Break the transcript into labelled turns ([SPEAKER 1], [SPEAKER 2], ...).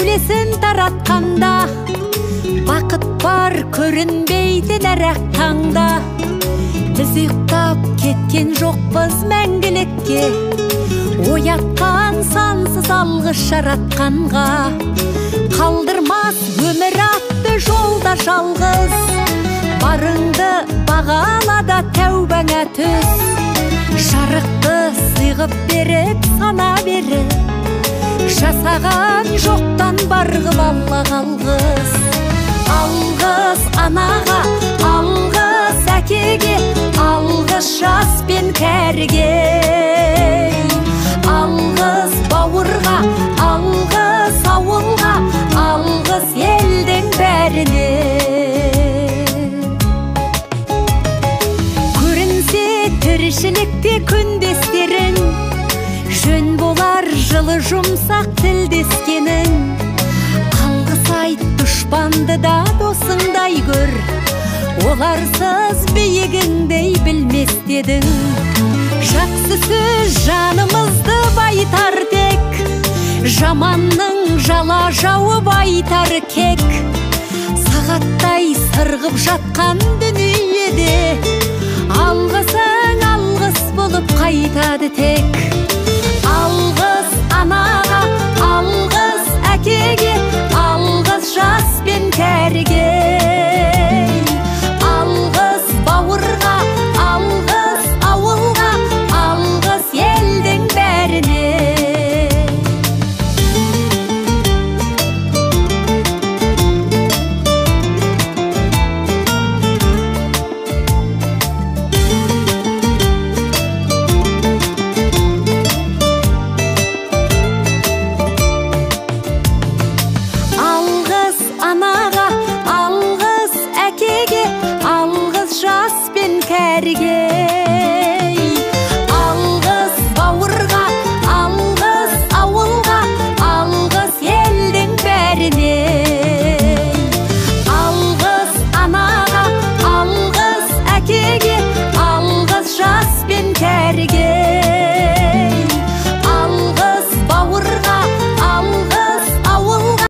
[SPEAKER 1] елесін таратқанда, бақыт бар көрінбейді нәрәк таңда. Біз ұйықтап кеткен жоқпыз мәңгілікке, оятқан сансыз алғыс жаратқанға. Қалдырмас өмір атты жолда жалғыз, барыңды бағалада тәубаңа түс. Жарықты сыйғып беріп сана беріп, жасаған жоқтан барғып алла қалғыз. Алғыз анаға, алғыз әкеге, алғыз жас пен кәріге. Алғыз бауырға, алғыз ауылға, алғыз елдің бәріне. Көрінсе тіршілікте күндестерің, жөн болар жылы жұмсақ тілдескенің. Алғыс айт дұшпанды да досыңдай көр, оларсыз биігіңдей білмес дедің. Жақсы сөз жанымызды байтар тек, жаманның жала жауып айтар кек. Сағаттай сырғып жатқан дүниеде, алғысың алғыс болып қайтады тек.